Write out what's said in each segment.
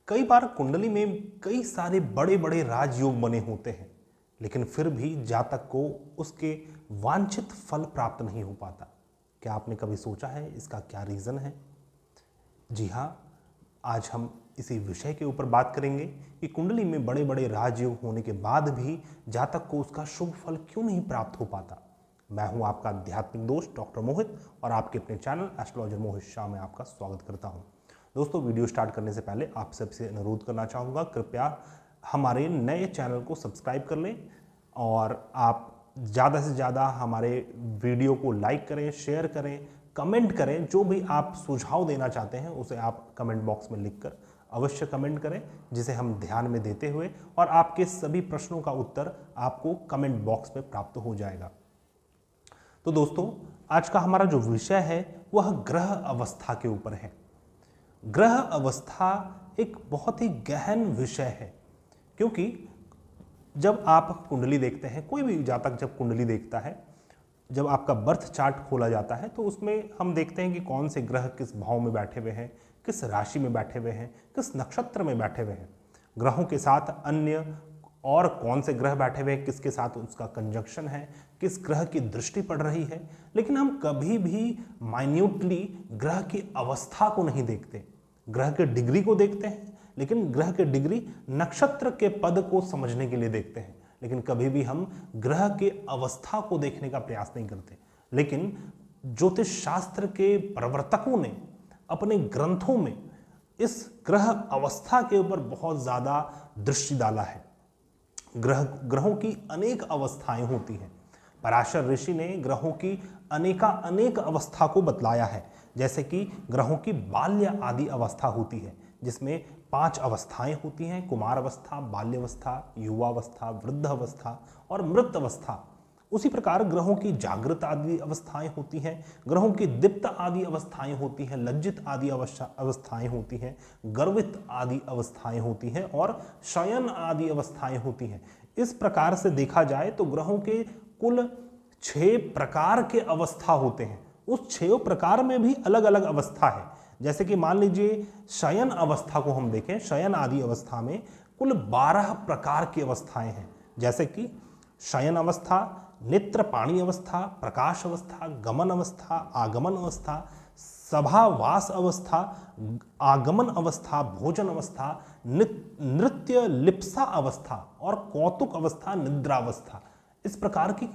कई बार कुंडली में कई सारे बड़े बड़े राजयोग बने होते हैं, लेकिन फिर भी जातक को उसके वांछित फल प्राप्त नहीं हो पाता। क्या आपने कभी सोचा है इसका क्या रीज़न है? जी हाँ, आज हम इसी विषय के ऊपर बात करेंगे कि कुंडली में बड़े बड़े राजयोग होने के बाद भी जातक को उसका शुभ फल क्यों नहीं प्राप्त हो पाता। मैं हूं आपका आध्यात्मिक दोस्त डॉक्टर मोहित और आपके अपने चैनल एस्ट्रोलॉजर मोहित शाह में आपका स्वागत करता हूं। दोस्तों, वीडियो स्टार्ट करने से पहले आप सबसे अनुरोध करना चाहूँगा, कृपया हमारे नए चैनल को सब्सक्राइब कर लें और आप ज़्यादा से ज़्यादा हमारे वीडियो को लाइक करें, शेयर करें, कमेंट करें। जो भी आप सुझाव देना चाहते हैं उसे आप कमेंट बॉक्स में लिखकर अवश्य कमेंट करें, जिसे हम ध्यान में देते हुए और आपके सभी प्रश्नों का उत्तर आपको कमेंट बॉक्स में प्राप्त हो जाएगा। तो दोस्तों, आज का हमारा जो विषय है वह ग्रह अवस्था के ऊपर है। ग्रह अवस्था एक बहुत ही गहन विषय है, क्योंकि जब आप कुंडली देखते हैं, कोई भी जातक जब कुंडली देखता है, जब आपका बर्थ चार्ट खोला जाता है तो उसमें हम देखते हैं कि कौन से ग्रह किस भाव में बैठे हुए हैं, किस राशि में बैठे हुए हैं, किस नक्षत्र में बैठे हुए हैं। ग्रहों के साथ अन्य और कौन से ग्रह बैठे हुए हैं, किसके साथ उसका कंजंक्शन है, किस ग्रह की दृष्टि पड़ रही है। लेकिन हम कभी भी माइन्यूटली ग्रह की अवस्था को नहीं देखते। ग्रह के डिग्री को देखते हैं, लेकिन ग्रह के डिग्री नक्षत्र के पद को समझने के लिए देखते हैं, लेकिन कभी भी हम ग्रह के अवस्था को देखने का प्रयास नहीं करते। लेकिन ज्योतिष शास्त्र के प्रवर्तकों ने अपने ग्रंथों में इस ग्रह अवस्था के ऊपर बहुत ज़्यादा दृष्टि डाला है। ग्रहों की अनेक अवस्थाएं होती हैं। पराशर ऋषि ने ग्रहों की अनेक अवस्था को बतलाया है, जैसे कि ग्रहों की बाल्य आदि अवस्था होती है, जिसमें 5 अवस्थाएं होती हैं: कुमार अवस्था, बाल्यावस्था, युवावस्था, वृद्ध अवस्था और मृत अवस्था। उसी प्रकार ग्रहों की जागृत आदि अवस्थाएं होती हैं, ग्रहों की दीप्त आदि अवस्थाएं होती हैं, लज्जित आदि अवस्थाएं होती हैं, गर्वित आदि अवस्थाएं होती हैं और शयन आदि अवस्थाएं होती हैं। इस प्रकार से देखा जाए तो ग्रहों के कुल 6 प्रकार के अवस्था होते हैं। उस 6 प्रकार में भी अलग अलग अवस्था है। जैसे कि मान लीजिए शयन अवस्था को हम देखें, शयन आदि अवस्था में कुल 12 प्रकार की अवस्थाएं हैं, जैसे कि शयन अवस्था, नेत्र पाणी अवस्था, प्रकाश अवस्था, गमन अवस्था, आगमन अवस्था, सभावास अवस्था, आगमन अवस्था, भोजन अवस्था, नृत्य लिप्सा अवस्था और कौतुक अवस्था, निद्रावस्था। इस प्रकार की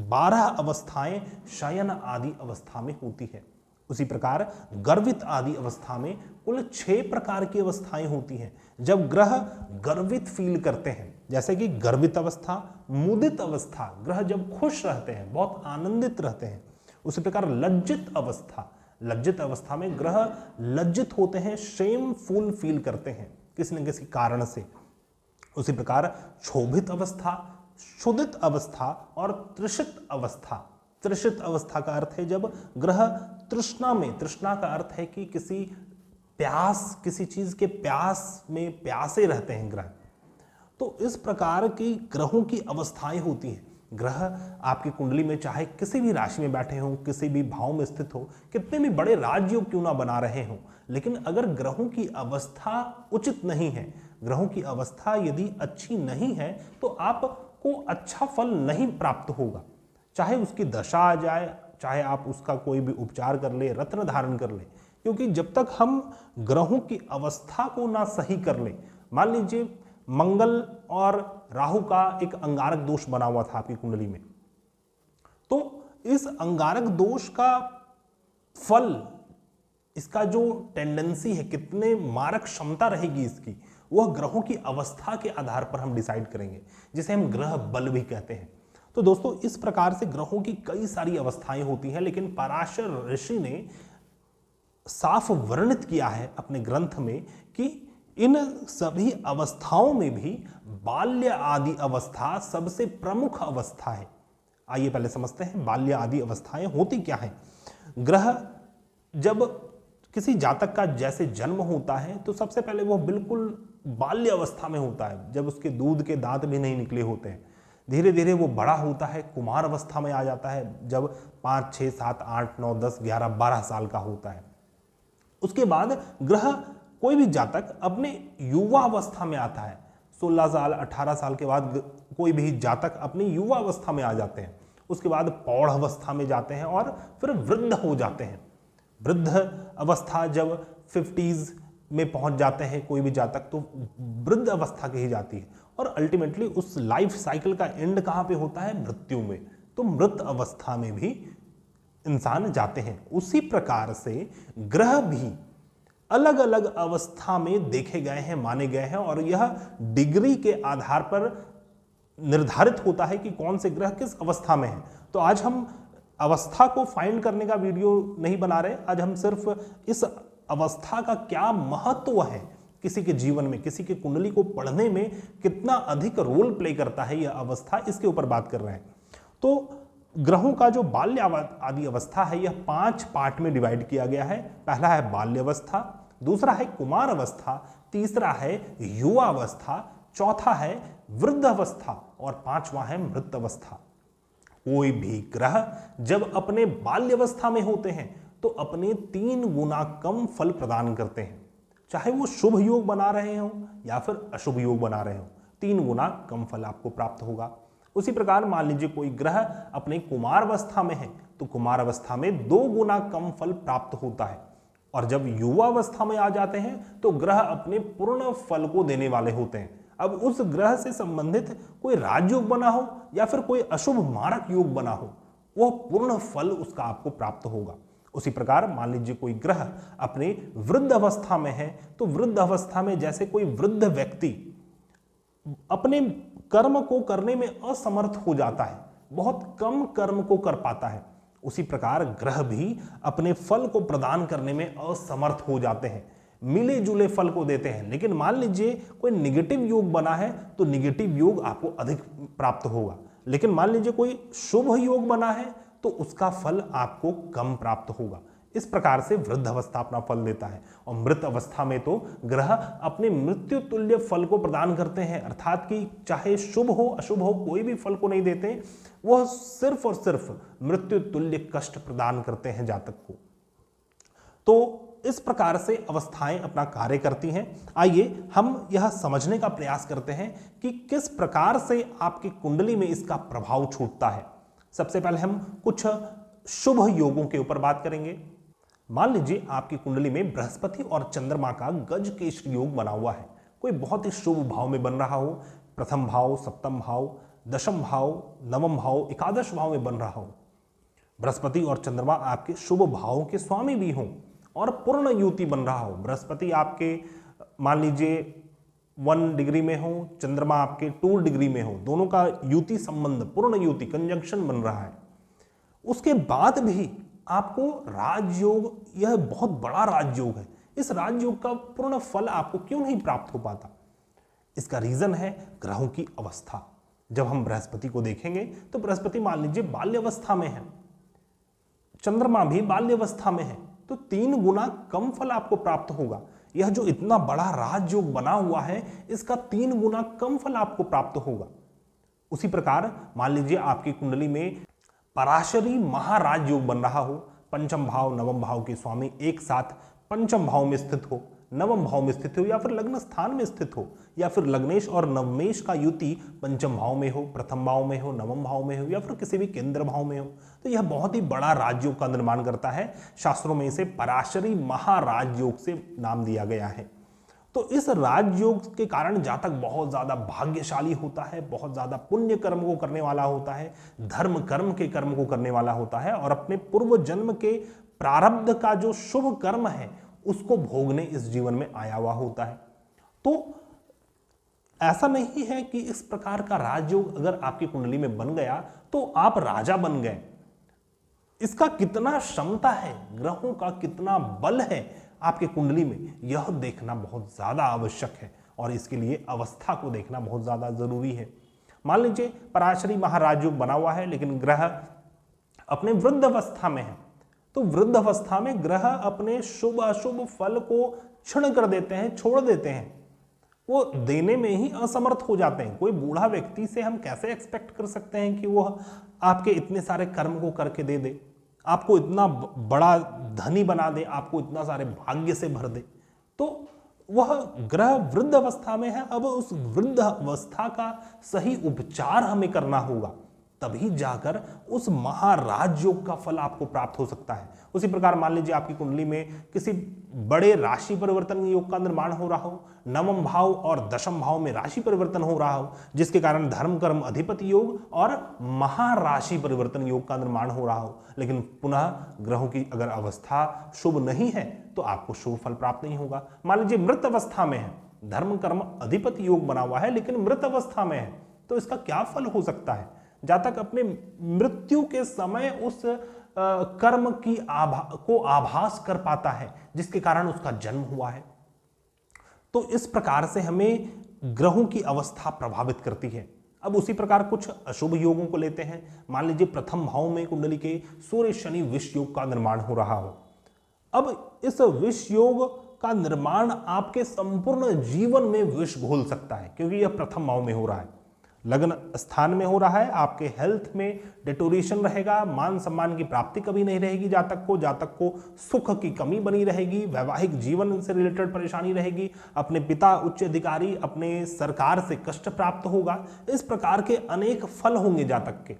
12 अवस्थाएं शयन आदि अवस्था में होती है। उसी प्रकार गर्वित आदि अवस्था में कुल 6 प्रकार की अवस्थाएं होती हैं। जब ग्रह गर्वित फील करते हैं, जैसे कि गर्वित अवस्था, मुदित अवस्था, ग्रह जब खुश रहते हैं, बहुत आनंदित रहते हैं। उसी प्रकार लज्जित अवस्था में ग्रह लज्जित होते हैं, शेमफुल फील करते हैं किसी न किसी कारण से। उसी प्रकार क्षोभित अवस्था, क्षुधित अवस्था और तृषित अवस्था। तृषित अवस्था का अर्थ है जब ग्रह तृष्णा में, तृष्णा का अर्थ है कि किसी चीज के प्यास में प्यासे रहते हैं ग्रह। तो इस प्रकार की ग्रहों की अवस्थाएं होती हैं। ग्रह आपकी कुंडली में चाहे किसी भी राशि में बैठे हों, किसी भी भाव में स्थित हो, कितने भी बड़े राजयोग क्यों ना बना रहे हों, लेकिन अगर ग्रहों की अवस्था उचित नहीं है, ग्रहों की अवस्था यदि अच्छी नहीं है, तो आपको अच्छा फल नहीं प्राप्त होगा। चाहे उसकी दशा आ जाए, चाहे आप उसका कोई भी उपचार कर ले, रत्न धारण कर ले, क्योंकि जब तक हम ग्रहों की अवस्था को ना सही कर ले, मान लीजिए मंगल और राहु का एक अंगारक दोष बना हुआ था आपकी कुंडली में, तो इस अंगारक दोष का फल, इसका जो टेंडेंसी है, कितने मारक क्षमता रहेगी इसकी, वह ग्रहों की अवस्था के आधार पर हम डिसाइड करेंगे, जिसे हम ग्रह बल भी कहते हैं। तो दोस्तों, इस प्रकार से ग्रहों की कई सारी अवस्थाएं होती हैं, लेकिन पराशर ऋषि ने साफ वर्णित किया है अपने ग्रंथ में कि इन सभी अवस्थाओं में भी बाल्य आदि अवस्था सबसे प्रमुख अवस्था है। आइए पहले समझते हैं बाल्य आदि अवस्थाएं होती क्या हैं। ग्रह जब किसी जातक का जैसे जन्म होता है तो सबसे पहले वो बिल्कुल बाल्य अवस्था में होता है, जब उसके दूध के दांत भी नहीं निकले होते हैं। धीरे धीरे वो बड़ा होता है, कुमार अवस्था में आ जाता है, जब 5, 6, 7, 8, 9, 10, 11, 12 साल का होता है। उसके बाद ग्रह कोई भी जातक अपने युवा अवस्था में आता है, 16 साल 18 साल के बाद कोई भी जातक अपनी युवा अवस्था में आ जाते हैं, उसके बाद प्रौढ़ अवस्था में जाते हैं और फिर वृद्ध हो जाते हैं। वृद्ध अवस्था जब 50s में पहुंच जाते हैं कोई भी जातक, तो वृद्ध अवस्था कही जाती है और अल्टीमेटली उस लाइफ साइकिल का एंड कहां पे होता है? मृत्यु में। तो मृत अवस्था में भी इंसान जाते हैं। उसी प्रकार से ग्रह भी अलग अलग अवस्था में देखे गए हैं, माने गए हैं, और यह डिग्री के आधार पर निर्धारित होता है कि कौन से ग्रह किस अवस्था में है। तो आज हम अवस्था को फाइंड करने का वीडियो नहीं बना रहे, आज हम सिर्फ इस अवस्था का क्या महत्व है किसी के जीवन में, किसी के कुंडली को पढ़ने में कितना अधिक रोल प्ले करता है यह अवस्था, इसके ऊपर बात कर रहे हैं। तो ग्रहों का जो बाल्य आदि अवस्था है यह 5 पार्ट में डिवाइड किया गया है। पहला है बाल्य अवस्था, दूसरा है कुमार अवस्था, तीसरा है युवा अवस्था, चौथा है वृद्ध अवस्था और पांचवा है मृत अवस्था। कोई भी ग्रह जब अपने बाल्य अवस्था में होते हैं तो अपने 3 गुना कम फल प्रदान करते हैं, चाहे वो शुभ योग बना रहे हो या फिर अशुभ योग बना रहे हो, 3 गुना कम फल आपको प्राप्त होगा। उसी प्रकार मान लीजिए कोई ग्रह अपने कुमार अवस्था में है तो कुमार अवस्था में 2 गुना कम फल प्राप्त होता है, और जब युवा अवस्था में आ जाते हैं तो ग्रह अपने पूर्ण फल को देने वाले होते हैं। अब उस ग्रह से संबंधित कोई राजयोग बना हो या फिर कोई अशुभ मारक योग बना हो, वह पूर्ण फल उसका आपको प्राप्त होगा। उसी प्रकार मान लीजिए कोई ग्रह अपने वृद्ध अवस्था में है तो वृद्ध अवस्था में जैसे कोई वृद्ध व्यक्ति अपने कर्म को करने में असमर्थ हो जाता है, बहुत कम कर्म को कर पाता है, उसी प्रकार ग्रह भी अपने फल को प्रदान करने में असमर्थ हो जाते हैं, मिले जुले फल को देते हैं। लेकिन मान लीजिए कोई निगेटिव योग बना है तो निगेटिव योग आपको अधिक प्राप्त होगा, लेकिन मान लीजिए कोई शुभ योग बना है तो उसका फल आपको कम प्राप्त होगा। इस प्रकार से वृद्ध अवस्था अपना फल देता है, और मृत अवस्था में तो ग्रह अपने मृत्यु तुल्य फल को प्रदान करते हैं, अर्थात कि चाहे शुभ हो अशुभ हो कोई भी फल को नहीं देते, वह सिर्फ और सिर्फ मृत्यु तुल्य कष्ट प्रदान करते हैं जातक को। तो इस प्रकार से अवस्थाएं अपना कार्य करती हैं। आइए हम यह समझने का प्रयास करते हैं कि किस प्रकार से आपकी कुंडली में इसका प्रभाव छूटता है। सबसे पहले हम कुछ शुभ योगों के ऊपर बात करेंगे। मान लीजिए आपकी कुंडली में बृहस्पति और चंद्रमा का गजकेश योग बना हुआ है, कोई बहुत ही शुभ भाव में बन रहा हो, प्रथम भाव, सप्तम भाव, दशम भाव, नवम भाव, एकादश भाव में बन रहा हो। बृहस्पति और चंद्रमा आपके शुभ भावों के स्वामी भी हों और पूर्ण युति बन रहा हो। बृहस्पति आपके मान लीजिए 1 डिग्री में हो, चंद्रमा आपके 2 डिग्री में हो, दोनों का युति संबंध, पूर्ण युति, कंजंक्शन बन रहा है। उसके बाद भी आपको राजयोग, यह बहुत बड़ा राजयोग है, इस राजयोग का पूर्ण फल आपको क्यों नहीं प्राप्त हो पाता? इसका रीजन है ग्रहों की अवस्था। जब हम बृहस्पति को देखेंगे तो बृहस्पति मान लीजिए बाल्यावस्था में है, चंद्रमा भी बाल्यावस्था में है, तो 3 गुना कम फल आपको प्राप्त होगा। यह जो इतना बड़ा राजयोग बना हुआ है इसका 3 गुना कम फल आपको प्राप्त होगा। उसी प्रकार मान लीजिए आपकी कुंडली में पराशरी महाराज योग बन रहा हो, पंचम भाव नवम भाव के स्वामी एक साथ पंचम भाव में स्थित हो, नवम भाव में स्थित हो, या फिर लग्न स्थान में स्थित हो, या फिर लग्नेश और नवमेश का युति पंचम भाव में हो, प्रथम भाव में हो, नवम भाव में हो, या फिर किसी भी केंद्र भाव में हो, तो यह बहुत ही बड़ा राजयोग का निर्माण करता है। शास्त्रों में इसे पराशरी महाराजयोग से नाम दिया गया है। तो इस राजयोग के कारण जातक बहुत ज्यादा भाग्यशाली होता है, बहुत ज्यादा पुण्य कर्म को करने वाला होता है, धर्म कर्म के कर्म को करने वाला होता है, और अपने पूर्व जन्म के प्रारब्ध का जो शुभ कर्म है उसको भोगने इस जीवन में आया हुआ होता है। तो ऐसा नहीं है कि इस प्रकार का राजयोग अगर आपकी कुंडली में बन गया तो आप राजा बन गए। इसका कितना क्षमता है, ग्रहों का कितना बल है आपके कुंडली में, यह देखना बहुत ज्यादा आवश्यक है, और इसके लिए अवस्था को देखना बहुत ज्यादा जरूरी है। मान लीजिए पराशरी महाराजयोग बना हुआ है लेकिन ग्रह अपने वृद्ध अवस्था में है, तो वृद्ध अवस्था में ग्रह अपने शुभ अशुभ फल को क्षीण कर देते हैं, छोड़ देते हैं, वो देने में ही असमर्थ हो जाते हैं। कोई बूढ़ा व्यक्ति से हम कैसे एक्सपेक्ट कर सकते हैं कि वह आपके इतने सारे कर्म को करके दे दे, आपको इतना बड़ा धनी बना दे, आपको इतना सारे भाग्य से भर दे। तो वह ग्रह वृद्ध अवस्था में है। अब उस वृद्ध अवस्था का सही उपचार हमें करना होगा, तभी जाकर उस महाराज योग का फल आपको प्राप्त हो सकता है। उसी प्रकार मान लीजिए आपकी कुंडली में किसी बड़े राशि परिवर्तन योग का निर्माण हो रहा हो, नवम भाव और दशम भाव में राशि परिवर्तन हो रहा हो, जिसके कारण धर्म कर्म अधिपति योग और महाराशि परिवर्तन योग का निर्माण हो रहा हो, लेकिन पुनः ग्रहों की अगर अवस्था शुभ नहीं है तो आपको शुभ फल प्राप्त नहीं होगा। मान लीजिए मृत अवस्था में है, धर्म कर्म अधिपति योग बना हुआ है लेकिन मृत अवस्था में है, तो इसका क्या फल हो सकता है? जातक अपने मृत्यु के समय उस कर्म की को आभास कर पाता है जिसके कारण उसका जन्म हुआ है। तो इस प्रकार से हमें ग्रहों की अवस्था प्रभावित करती है। अब उसी प्रकार कुछ अशुभ योगों को लेते हैं। मान लीजिए प्रथम भाव में कुंडली के सूर्य शनि विष योग का निर्माण हो रहा हो। अब इस विष योग का निर्माण आपके संपूर्ण जीवन में विष घोल सकता है, क्योंकि यह प्रथम भाव में हो रहा है, लग्न स्थान में हो रहा है। आपके हेल्थ में डिटोरेशन रहेगा, मान सम्मान की प्राप्ति कभी नहीं रहेगी। जातक को सुख की कमी बनी रहेगी, वैवाहिक जीवन से रिलेटेड परेशानी रहेगी, अपने पिता उच्च अधिकारी, अपने सरकार से कष्ट प्राप्त होगा। इस प्रकार के अनेक फल होंगे जातक के।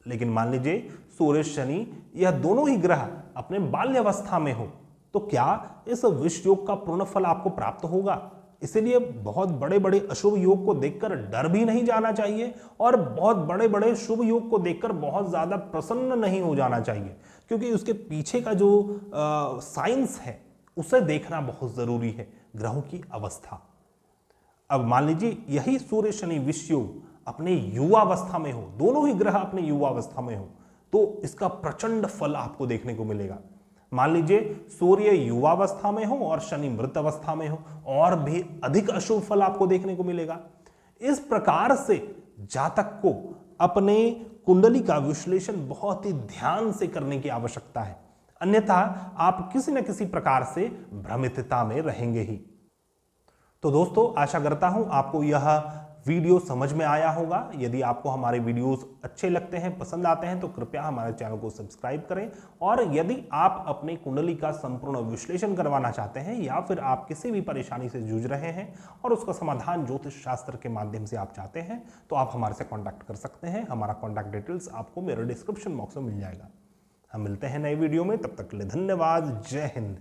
लेकिन मान लीजिए सूर्य शनि यह दोनों ही ग्रह अपने बाल्यावस्था में हो, तो क्या इस विष योग का पूर्ण फल आपको प्राप्त होगा? इसीलिए बहुत बड़े बड़े अशुभ योग को देखकर डर भी नहीं जाना चाहिए और बहुत बड़े बड़े शुभ योग को देखकर बहुत ज्यादा प्रसन्न नहीं हो जाना चाहिए, क्योंकि उसके पीछे का जो साइंस है उसे देखना बहुत जरूरी है, ग्रहों की अवस्था। अब मान लीजिए यही सूर्य शनि विष योग अपने युवावस्था में हो, दोनों ही ग्रह अपने युवावस्था में हो, तो इसका प्रचंड फल आपको देखने को मिलेगा। मान लीजिए सूर्य युवावस्था में हो और शनि मृत अवस्था में हो, और भी अधिक अशुभ फल आपको देखने को मिलेगा। इस प्रकार से जातक को अपने कुंडली का विश्लेषण बहुत ही ध्यान से करने की आवश्यकता है, अन्यथा आप किसी न किसी प्रकार से भ्रमितता में रहेंगे ही। तो दोस्तों, आशा करता हूं आपको यह वीडियो समझ में आया होगा। यदि आपको हमारे वीडियोस अच्छे लगते हैं, पसंद आते हैं, तो कृपया हमारे चैनल को सब्सक्राइब करें। और यदि आप अपने कुंडली का संपूर्ण विश्लेषण करवाना चाहते हैं या फिर आप किसी भी परेशानी से जूझ रहे हैं और उसका समाधान ज्योतिष शास्त्र के माध्यम से आप चाहते हैं, तो आप हमारे से कॉन्टैक्ट कर सकते हैं। हमारा कॉन्टैक्ट डिटेल्स आपको मेरे डिस्क्रिप्शन बॉक्स में मिल जाएगा। हम मिलते हैं नए वीडियो में, तब तक के लिए धन्यवाद। जय हिंद।